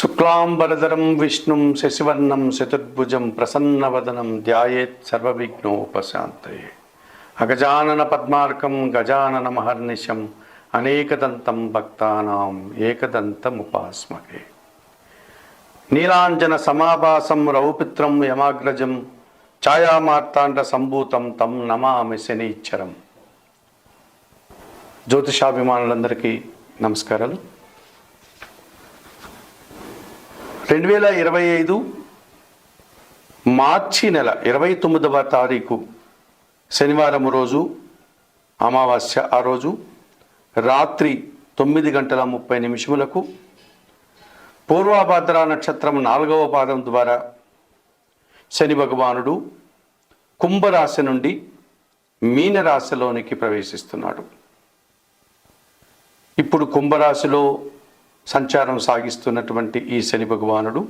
శుక్లాంబరధరం విష్ణుం శశివర్ణం చతుర్భుజం ప్రసన్నవదనం ధ్యాయేత్ సర్వవిఘ్నోపశాంతయే. అగజానన పద్మార్కం గజానన మహర్నిశం అనేకదంతం భక్తానాం ఏకదంతముపాస్మహే. నీలాంజన సమాభాసం రౌపిత్రం యమాగ్రజం ఛాయామార్తాండ సంభూతం తం నమామి శనీశ్వరం. జ్యోతిషాభిమానులందరికీ నమస్కారాలు. 2025 మార్చి నెల 29వ తారీఖు శనివారం రోజు అమావాస్య. ఆ రోజు రాత్రి 9:30 పూర్వాభాద్ర నక్షత్రం 4వ పాదం ద్వారా శని భగవానుడు కుంభరాశి నుండి మీనరాశిలోనికి ప్రవేశిస్తున్నాడు. ఇప్పుడు కుంభరాశిలో సంచారం సాగిస్తున్నటువంటి ఈ శని భగవానుడు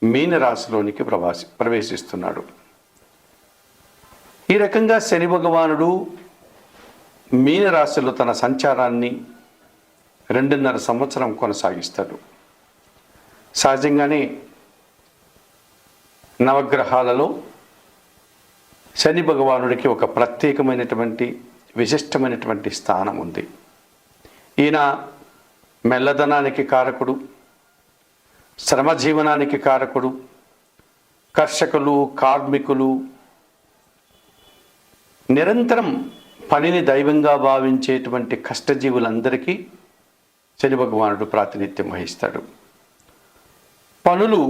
మీనరాశిలోనికి ప్రవేశిస్తున్నాడు. ఈ రకంగా శని భగవానుడు మీనరాశిలో తన సంచారాన్ని 2.5 సంవత్సరం కొనసాగిస్తాడు. సహజంగానే నవగ్రహాలలో శని భగవానుడికి ఒక ప్రత్యేకమైనటువంటి విశిష్టమైనటువంటి స్థానం ఉంది. ఈయన మెల్లదనానికి కారకుడు, శ్రమజీవనానికి కారకుడు, కర్షకులు, కార్మికులు, నిరంతరం పనిని దైవంగా భావించేటువంటి కష్టజీవులందరికీ శని భగవానుడు ప్రాతినిధ్యం వహిస్తాడు. పనులు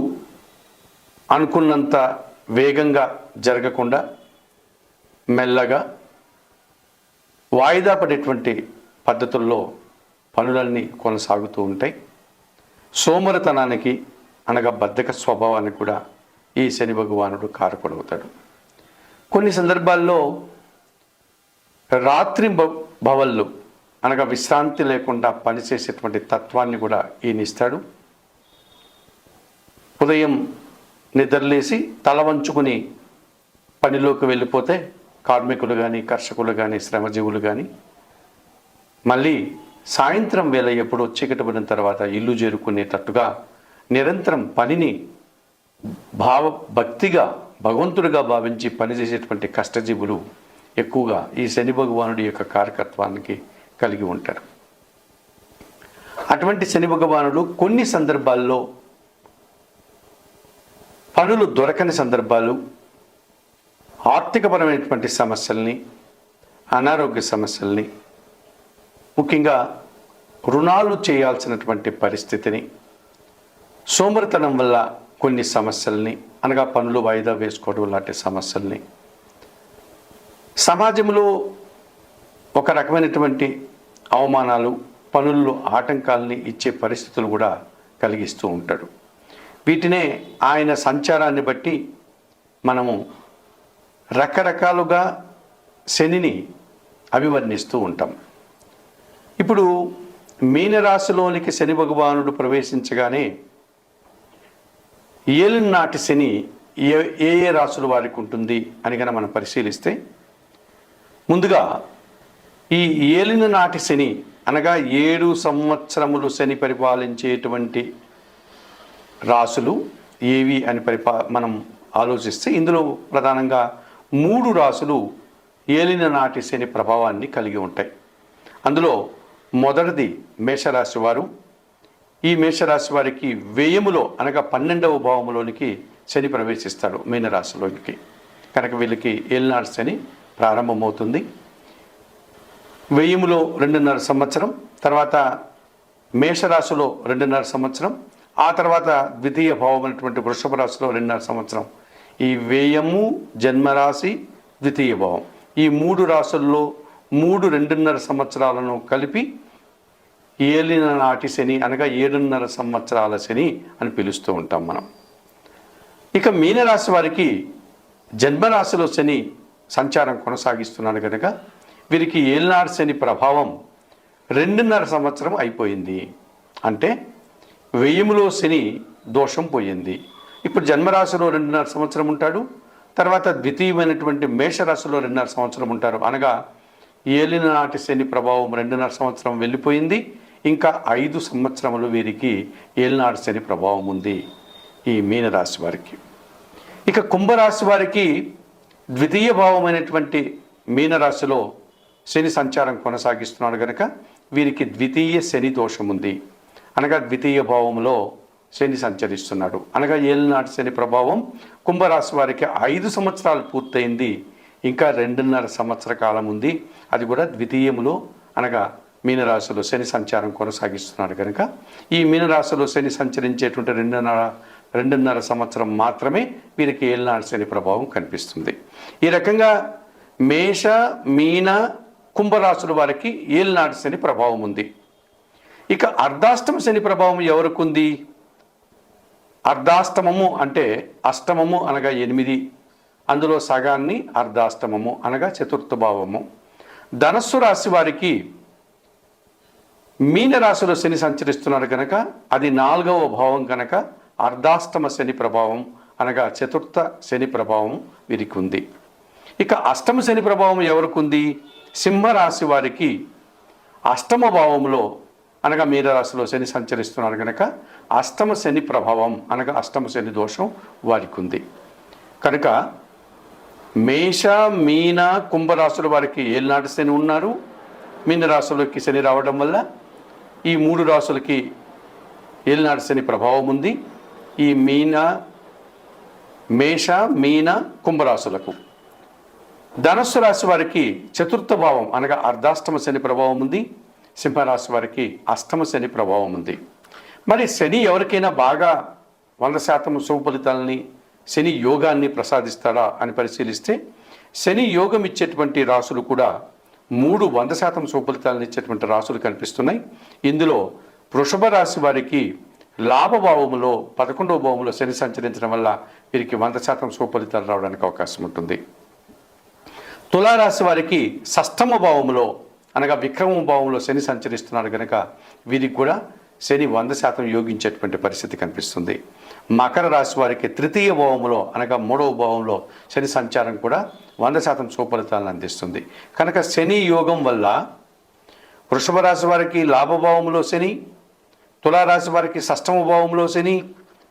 అనుకున్నంత వేగంగా జరగకుండా మెల్లగా వాయిదా పడేటువంటి పద్ధతుల్లో పనులన్నీ కొనసాగుతూ ఉంటాయి. సోమరితనానికి అనగా బద్ధక స్వభావానికి కూడా ఈ శని భగవానుడు కారకుడవుతాడు. కొన్ని సందర్భాల్లో రాత్రి భవళ్ళు అనగా విశ్రాంతి లేకుండా పనిచేసేటువంటి తత్వాన్ని కూడా ఈయనిస్తాడు. ఉదయం నిద్రలేసి తల వంచుకుని పనిలోకి వెళ్ళిపోతే కార్మికులు కానీ, కర్షకులు కానీ, శ్రమజీవులు కానీ మళ్ళీ సాయంత్రం వేళ ఎప్పుడో చీకటి పడిన తర్వాత ఇల్లు చేరుకునేటట్టుగా నిరంతరం పనిని భక్తిగా భగవంతుడిగా భావించి పనిచేసేటువంటి కష్టజీవులు ఎక్కువగా ఈ శని భగవానుడి యొక్క కారకత్వానికి కలిగి ఉంటారు. అటువంటి శని భగవానుడు కొన్ని సందర్భాల్లో పనులు దొరకని సందర్భాలు, ఆర్థికపరమైనటువంటి సమస్యల్ని, అనారోగ్య సమస్యల్ని, ముఖ్యంగా రుణాలు చేయాల్సినటువంటి పరిస్థితిని, సోమరితనం వల్ల కొన్ని సమస్యల్ని అనగా పనులు వాయిదా వేసుకోవడం లాంటి సమస్యల్ని, సమాజంలో ఒక రకమైనటువంటి అవమానాలు, పనుల్లో ఆటంకాలని ఇచ్చే పరిస్థితులు కూడా కలిగిస్తూ ఉంటాడు. వీటినే ఆయన సంచారాన్ని బట్టి మనము రకరకాలుగా శనిని అభివర్ణిస్తూ ఉంటాం. ఇప్పుడు మీనరాశిలోనికి శని భగవానుడు ప్రవేశించగానే ఏలినాటి శని ఏ రాశుల వారికి ఉంటుంది అని కనుక మనం పరిశీలిస్తే, ముందుగా ఈ ఏలిన నాటి శని అనగా 7 సంవత్సరములు శని పరిపాలించేటువంటి రాశులు ఏవి అని మనం ఆలోచిస్తే, ఇందులో ప్రధానంగా 3 రాశులు ఏలిన నాటి శని ప్రభావాన్ని కలిగి ఉంటాయి. అందులో మొదటిది మేషరాశి వారు. ఈ మేషరాశి వారికి వ్యయములో అనగా 12వ భావములోనికి శని ప్రవేశిస్తాడు మీనరాశిలోనికి. కనుక వీళ్ళకి ఏలినాటి శని ప్రారంభమవుతుంది. వ్యయములో 2.5 సంవత్సరం, తర్వాత మేషరాశిలో 2.5 సంవత్సరం, ఆ తర్వాత ద్వితీయ భావం అనేటువంటి వృషభ రాశిలో 2.5 సంవత్సరం. ఈ వ్యయము, జన్మరాశి, ద్వితీయ భావం, ఈ 3 రాశుల్లో 2.5 సంవత్సరాలను కలిపి ఏలిన నాటి శని అనగా 7.5 సంవత్సరాల శని అని పిలుస్తూ ఉంటాం మనం. ఇక మీనరాశి వారికి జన్మరాశిలో శని సంచారం కొనసాగిస్తున్నాడు కనుక వీరికి ఏలినాటి శని ప్రభావం 2.5 సంవత్సరం అయిపోయింది. అంటే వ్యయములో శని దోషం పోయింది. ఇప్పుడు జన్మరాశిలో 2.5 సంవత్సరం ఉంటాడు, తర్వాత ద్వితీయమైనటువంటి మేషరాశిలో 2.5 సంవత్సరం ఉంటారు. అనగా ఏలిన నాటి శని ప్రభావం 2.5 సంవత్సరం వెళ్ళిపోయింది. ఇంకా 5 సంవత్సరములు వీరికి ఏలినాడు శని ప్రభావం ఉంది ఈ మీనరాశి వారికి. ఇక కుంభరాశి వారికి ద్వితీయ భావమైనటువంటి మీనరాశిలో శని సంచారం కొనసాగిస్తున్నాడు కనుక వీరికి ద్వితీయ శని దోషం ఉంది. అనగా ద్వితీయ భావంలో శని సంచరిస్తున్నాడు, అనగా ఏలినాటి శని ప్రభావం కుంభరాశి వారికి 5 సంవత్సరాలు పూర్తయింది. ఇంకా 2.5 సంవత్సర కాలం ఉంది. అది కూడా ద్వితీయములో అనగా మీనరాశిలో శని సంచారం కొనసాగిస్తున్నాడు కనుక ఈ మీనరాశిలో శని సంచరించేటువంటి 2.5 సంవత్సరం మాత్రమే వీరికి ఏలినాటి శని ప్రభావం కనిపిస్తుంది. ఈ రకంగా మేష మీన కుంభరాశుల వారికి ఏలినాటి శని ప్రభావం ఉంది. ఇక అర్ధాష్టమ శని ప్రభావం ఎవరికి ఉంది? అర్ధాష్టమము అంటే అష్టమము అనగా 8, అందులో సగాన్ని అర్ధాష్టమము అనగా చతుర్థ భావము. ధనస్సు రాశి వారికి మీనరాశిలో శని సంచరిస్తున్నాడు కనుక అది 4వ భావం కనుక అర్ధాష్టమ శని ప్రభావం అనగా చతుర్థ శని ప్రభావం వీరికి ఉంది. ఇక అష్టమ శని ప్రభావం ఎవరికి ఉంది? సింహరాశి వారికి అష్టమ భావంలో అనగా మీనరాశిలో శని సంచరిస్తున్నాడు కనుక అష్టమ శని ప్రభావం అనగా అష్టమ శని దోషం వారికి ఉంది. కనుక మేష మీన కుంభరాశుల వారికి ఏలినాటి శని ఉన్నారు. మీనరాశులకి శని రావడం వల్ల ఈ 3 రాశులకి ఏలినాటి శని ప్రభావం ఉంది. ఈ మేష మీన కుంభరాశులకు. ధనస్సు రాశి వారికి చతుర్థ భావం అనగా అర్ధాష్టమ శని ప్రభావం ఉంది. సింహరాశి వారికి అష్టమ శని ప్రభావం ఉంది. మరి శని ఎవరికైనా బాగా 100% శుభ ఫలితాలని శని యోగాన్ని ప్రసాదిస్తాడా అని పరిశీలిస్తే శని యోగం ఇచ్చేటువంటి రాశులు కూడా 100% శుభ ఫలితాలను ఇచ్చేటువంటి రాశులు కనిపిస్తున్నాయి. ఇందులో వృషభ రాశి వారికి లాభభావములో 11వ భావంలో శని సంచరించడం వల్ల వీరికి 100% శుభ ఫలితాలు రావడానికి అవకాశం ఉంటుంది. తులారాశి వారికి షష్ఠమ భావంలో అనగా విక్రమ భావంలో శని సంచరిస్తున్నాడు కనుక వీరికి కూడా శని 100% యోగించేటువంటి పరిస్థితి కనిపిస్తుంది. మకర రాశి వారికి తృతీయ భావంలో అనగా 3వ భావంలో శని సంచారం కూడా 100% శుభ ఫలితాలను అందిస్తుంది. కనుక శని యోగం వల్ల వృషభ రాశి వారికి లాభభావంలో శని, తులారాశి వారికి షష్ఠమ భావంలో శని,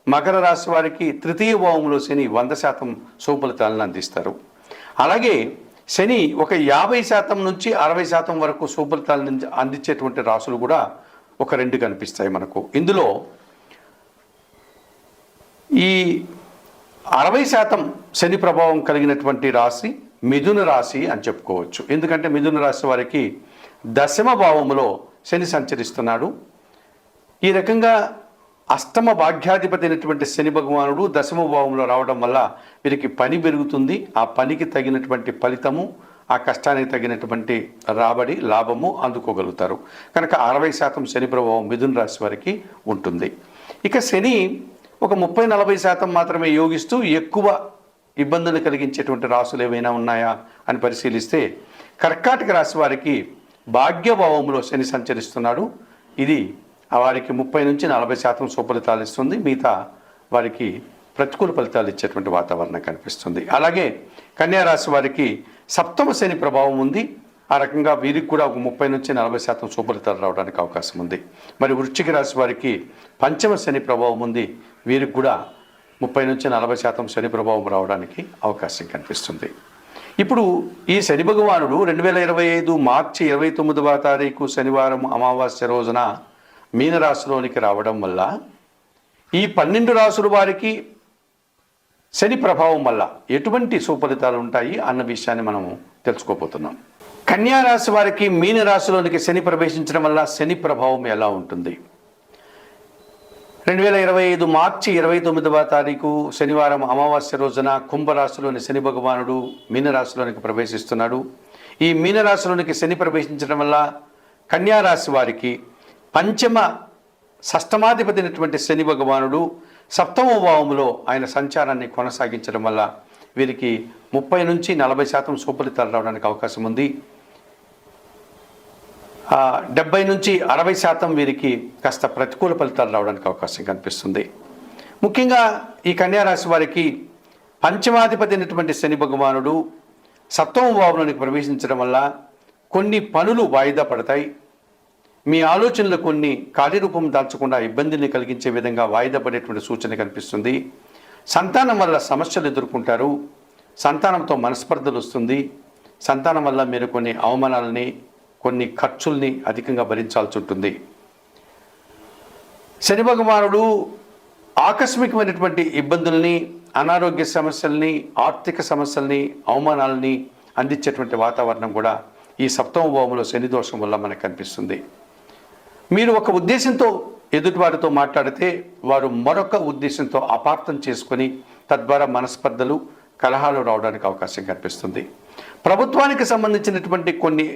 మకర రాశి వారికి తృతీయ భావంలో శని 100% శుభ ఫలితాలను అందిస్తారు. అలాగే శని ఒక 50% నుంచి 60% వరకు శుభ ఫలితాలను అందించేటువంటి రాశులు కూడా ఒక 2 కనిపిస్తాయి మనకు. ఇందులో ఈ 60% శని ప్రభావం కలిగినటువంటి రాశి మిథున రాశి అని చెప్పుకోవచ్చు. ఎందుకంటే మిథున రాశి వారికి 10వ భావంలో శని సంచరిస్తున్నాడు. ఈ రకంగా అష్టమ భాగ్యాధిపతి అయినటువంటి శని భగవానుడు 10వ భావంలో రావడం వల్ల వీరికి పని పెరుగుతుంది. ఆ పనికి తగినటువంటి ఫలితము, ఆ కష్టానికి తగినటువంటి రాబడి లాభము అందుకోగలుగుతారు. కనుక 60% శని ప్రభావం మిథున రాశి వారికి ఉంటుంది. ఇక శని ఒక 30-40% మాత్రమే యోగిస్తూ ఎక్కువ ఇబ్బందులు కలిగించేటువంటి రాశులు ఏవైనా ఉన్నాయా అని పరిశీలిస్తే కర్కాటక రాశి వారికి భాగ్యభావంలో శని సంచరిస్తున్నాడు. ఇది వారికి 30-40% శుభ ఫలితాలు ఇస్తుంది. మిగతా వారికి ప్రతికూల ఫలితాలు ఇచ్చేటువంటి వాతావరణం కనిపిస్తుంది. అలాగే కన్యా రాశి వారికి సప్తమ శని ప్రభావం ఉంది. ఆ రకంగా వీరికి కూడా ఒక 30-40% శుభ ఫలితాలు రావడానికి అవకాశం ఉంది. మరి వృశ్చిక రాశి వారికి పంచమ శని ప్రభావం ఉంది. వీరికి కూడా 30-40% శని ప్రభావం రావడానికి అవకాశం కనిపిస్తుంది. ఇప్పుడు ఈ శని భగవానుడు 2025 మార్చి 29వ తారీఖు శనివారం అమావాస్య రోజున మీనరాశిలోనికి రావడం వల్ల ఈ 12 రాశుల వారికి శని ప్రభావం వల్ల ఎటువంటి సుఫలితాలు ఉంటాయి అన్న విషయాన్ని మనము తెలుసుకోబోతున్నాం. కన్యా రాశి వారికి మీనరాశిలోనికి శని ప్రవేశించడం వల్ల శని ప్రభావం ఎలా ఉంటుంది? 2025 మార్చి 29వ తారీఖు శనివారం అమావాస్య రోజున కుంభరాశిలోని శని భగవానుడు మీనరాశిలోనికి ప్రవేశిస్తున్నాడు. ఈ మీనరాశిలోనికి శని ప్రవేశించడం వల్ల కన్యా రాశి వారికి పంచమ షష్టమాధిపతి అయినటువంటి శని భగవానుడు 7వ భావంలో ఆయన సంచారాన్ని కొనసాగించడం వల్ల వీరికి 30-40% శుభ ఫలితాలు రావడానికి అవకాశం ఉంది. 70-60% వీరికి కాస్త ప్రతికూల ఫలితాలు రావడానికి అవకాశం కనిపిస్తుంది. ముఖ్యంగా ఈ కన్యా రాశి వారికి పంచమాధిపతి అయినటువంటి శని భగవానుడు 7వ భావంలోనికి ప్రవేశించడం వల్ల కొన్ని పనులు వాయిదా పడతాయి. మీ ఆలోచనలు కొన్ని కార్యరూపం దాల్చకుండా ఇబ్బందిని కలిగించే విధంగా వాయిదా పడేటువంటి సూచన కనిపిస్తుంది. సంతానం వల్ల సమస్యలు ఎదుర్కొంటారు. సంతానంతో మనస్పర్ధలు వస్తుంది. సంతానం వల్ల మీరు కొన్ని అవమానాలని, కొన్ని ఖర్చుల్ని అధికంగా భరించాల్సి ఉంటుంది. శని భగవానుడు ఆకస్మికమైనటువంటి ఇబ్బందుల్ని, అనారోగ్య సమస్యల్ని, ఆర్థిక సమస్యల్ని, అవమానాలని అందించేటువంటి వాతావరణం కూడా ఈ సప్తమ భావంలో శని దోషం వల్ల మనకు కనిపిస్తుంది. మీరు ఒక ఉద్దేశంతో ఎదుటివారితో మాట్లాడితే వారు మరొక ఉద్దేశంతో అపార్థం చేసుకొని తద్వారా మనస్పర్ధలు, కలహాలు రావడానికి అవకాశం కనిపిస్తుంది. ప్రభుత్వానికి సంబంధించినటువంటి కొన్ని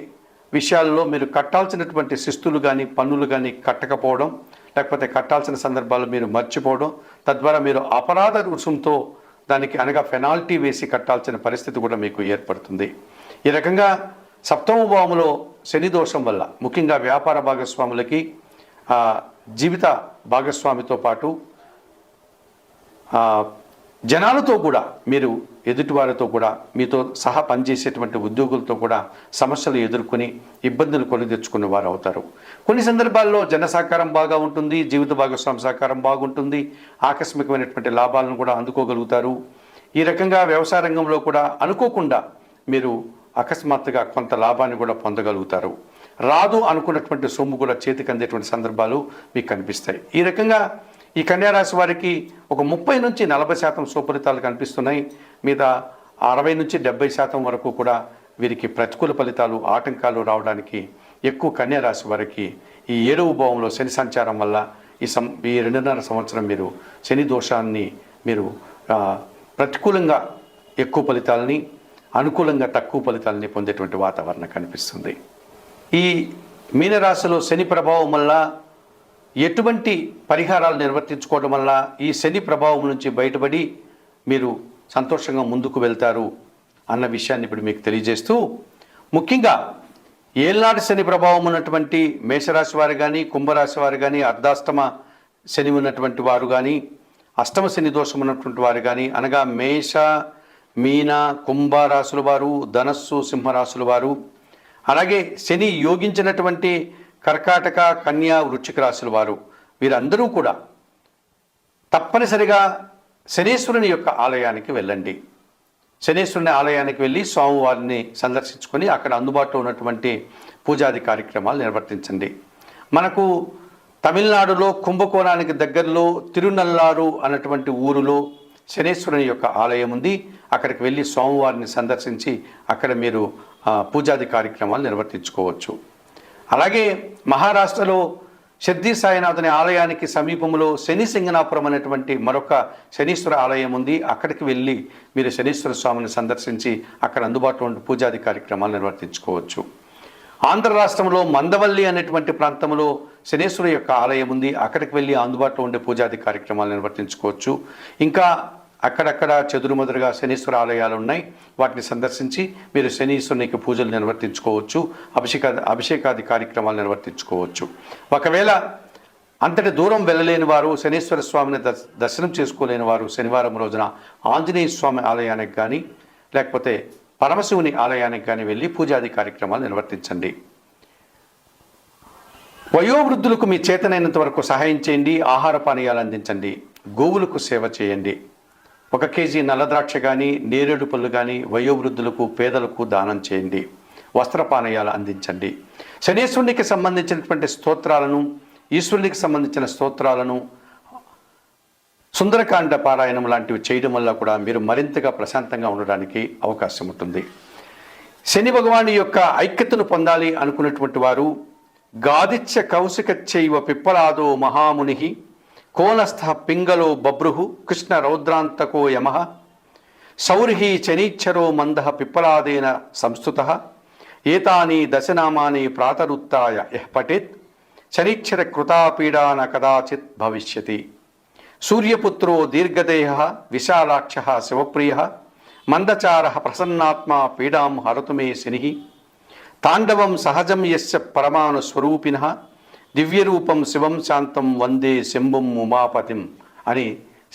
విషయాల్లో మీరు కట్టాల్సినటువంటి శిస్తులు కానీ, పన్నులు కానీ కట్టకపోవడం, లేకపోతే కట్టాల్సిన సందర్భాలు మీరు మర్చిపోవడం, తద్వారా మీరు అపరాధ రుసుంతో దానికి అనగా పెనాల్టీ వేసి కట్టాల్సిన పరిస్థితి కూడా మీకు ఏర్పడుతుంది. ఈ రకంగా సప్తమ భావంలో శని దోషం వల్ల ముఖ్యంగా వ్యాపార భాగస్వాములకి, జీవిత భాగస్వామితో పాటు జనాలతో కూడా, మీరు ఎదుటివారితో కూడా, మీతో సహా పనిచేసేటువంటి ఉద్యోగులతో కూడా సమస్యలు ఎదుర్కొని ఇబ్బందులు కొని తెచ్చుకునే వారు అవుతారు. కొన్ని సందర్భాల్లో జన సహకారం బాగా ఉంటుంది, జీవిత భాగస్వామి సహకారం బాగుంటుంది, ఆకస్మికమైనటువంటి లాభాలను కూడా అందుకోగలుగుతారు. ఈ రకంగా వ్యవసాయ రంగంలో కూడా అనుకోకుండా మీరు అకస్మాత్తుగా కొంత లాభాన్ని కూడా పొందగలుగుతారు. రాదు అనుకున్నటువంటి సొమ్ము కూడా చేతికి అందేటువంటి సందర్భాలు మీకు కనిపిస్తాయి. ఈ రకంగా ఈ కన్యారాశి వారికి ఒక 30 నుంచి 40% సుఫలితాలు కనిపిస్తున్నాయి. మీద 60 నుంచి 70% వరకు కూడా వీరికి ప్రతికూల ఫలితాలు, ఆటంకాలు రావడానికి ఎక్కువ కన్యారాశి వారికి ఈ 7వ భావంలో శని సంచారం వల్ల ఈ 2.5 సంవత్సరం మీరు శని దోషాన్ని మీరు ప్రతికూలంగా ఎక్కువ ఫలితాలని, అనుకూలంగా తక్కువ ఫలితాలని పొందేటువంటి వాతావరణం కనిపిస్తుంది. ఈ మీనరాశిలో శని ప్రభావం వల్ల ఎటువంటి పరిహారాలు నిర్వర్తించుకోవడం వల్ల ఈ శని ప్రభావం నుంచి బయటపడి మీరు సంతోషంగా ముందుకు వెళ్తారు అన్న విషయాన్ని ఇప్పుడు మీకు తెలియజేస్తూ, ముఖ్యంగా ఏళ్నాటి శని ప్రభావం ఉన్నటువంటి మేషరాశి వారు కానీ, కుంభరాశి వారు కానీ, అర్ధాష్టమ శని ఉన్నటువంటి వారు కానీ, అష్టమ శని దోషం ఉన్నటువంటి వారు కానీ, అనగా మేష, మీన, కుంభ రాశుల వారు, ధనస్సు, సింహరాశుల వారు, అలాగే శని యోగించినటువంటి కర్కాటక, కన్యా, వృశ్చిక రాశుల వారు, వీరందరూ కూడా తప్పనిసరిగా శనీశ్వరుని యొక్క ఆలయానికి వెళ్ళండి. శనీశ్వరుని ఆలయానికి వెళ్ళి స్వామివారిని సందర్శించుకొని అక్కడ అందుబాటులో ఉన్నటువంటి పూజాది కార్యక్రమాలు నిర్వర్తించండి. మనకు తమిళనాడులో కుంభకోణానికి దగ్గరలో తిరునల్లారు అన్నటువంటి ఊరిలో శనీశ్వరుని యొక్క ఆలయం ఉంది. అక్కడికి వెళ్ళి స్వామివారిని సందర్శించి అక్కడ మీరు పూజాది కార్యక్రమాలు నిర్వర్తించుకోవచ్చు. అలాగే మహారాష్ట్రలో సిద్ధి సాయినాథుని ఆలయానికి సమీపంలో శని సింగనాపురం అనేటువంటి మరొక శనీశ్వర ఆలయం ఉంది. అక్కడికి వెళ్ళి మీరు శనీశ్వర స్వామిని సందర్శించి అక్కడ అందుబాటులో ఉండే పూజాది కార్యక్రమాలు నిర్వర్తించుకోవచ్చు. ఆంధ్ర రాష్ట్రంలో మందవల్లి అనేటువంటి ప్రాంతంలో శనీశ్వర యొక్క ఆలయం ఉంది. అక్కడికి వెళ్ళి అందుబాటులో ఉండే పూజాది కార్యక్రమాలు నిర్వర్తించుకోవచ్చు. ఇంకా అక్కడక్కడ చెదురుమదురుగా శనీశ్వర ఆలయాలు ఉన్నాయి. వాటిని సందర్శించి మీరు శనీశ్వరునికి పూజలు నిర్వర్తించుకోవచ్చు, అభిషేకాది కార్యక్రమాలు నిర్వర్తించుకోవచ్చు. ఒకవేళ అంతటి దూరం వెళ్ళలేని వారు, శనీశ్వర స్వామిని దర్శనం చేసుకోలేని వారు శనివారం రోజున ఆంజనేయ స్వామి ఆలయానికి కానీ, లేకపోతే పరమశివుని ఆలయానికి కానీ వెళ్ళి పూజాది కార్యక్రమాలు నిర్వర్తించండి. వయోవృద్ధులకు మీ చేతనైనంత వరకు సహాయం చేయండి. ఆహార పానీయాలు అందించండి. గోవులకు సేవ చేయండి. 1 కేజీ నల్లద్రాక్ష కానీ, నేరేడు పళ్ళు కానీ వయోవృద్ధులకు, పేదలకు దానం చేయండి. వస్త్రపానీయాలు అందించండి. శనీశ్వరునికి సంబంధించినటువంటి స్తోత్రాలను, ఈశ్వరునికి సంబంధించిన స్తోత్రాలను, సుందరకాండ పారాయణం లాంటివి చేయడం వల్ల కూడా మీరు మరింతగా ప్రశాంతంగా ఉండడానికి అవకాశం ఉంటుంది. శని భగవాని యొక్క ఐక్యతను పొందాలి అనుకున్నటువంటి వారు గాదిత్య కౌశిక చైవ పిప్పలాదో మహాముని కోనస్థ పింగళో బభ్రుహు కృష్ణ రౌద్రాంతకో యమః సౌర్హి శనీచ్ఛరో మందః పిప్పలాదేన సంస్థుతః ఏతాని దశనామాని ప్రాతరుత్తాయ యః పఠేత్ శనీచ్ఛర కృతాపీడా న కదాచిత్ భవిష్యతి. సూర్యపుత్రో దీర్ఘదేహ విశాలాక్ష శివప్రియ మందచార ప్రసన్నాత్మా పీడాం హరతు మే శని తాండవం సహజం యస్య పరమాణు స్వరూపిణః దివ్యరూపం శివం శాంతం వందే శంభుం ఉమాపతిం అని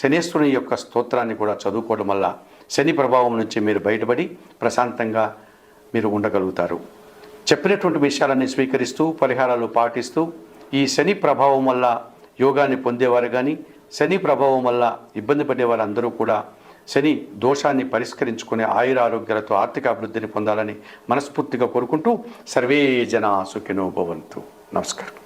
శనీశ్వరుని యొక్క స్తోత్రాన్ని కూడా చదువుకోవడం వల్ల శని ప్రభావం నుంచి మీరు బయటపడి ప్రశాంతంగా మీరు ఉండగలుగుతారు. చెప్పినటువంటి విషయాలన్నీ స్వీకరిస్తూ పరిహారాలు పాటిస్తూ ఈ శని ప్రభావం వల్ల యోగాన్ని పొందేవారు కానీ శని ప్రభావం వల్ల ఇబ్బంది పడేవారు అందరూ కూడా శని దోషాన్ని పరిష్కరించుకునే ఆయురారోగ్యాలతో ఆర్థిక అభివృద్ధిని పొందాలని మనస్ఫూర్తిగా కోరుకుంటూ సర్వే జనా సుఖినో భవంతు. నమస్కారం.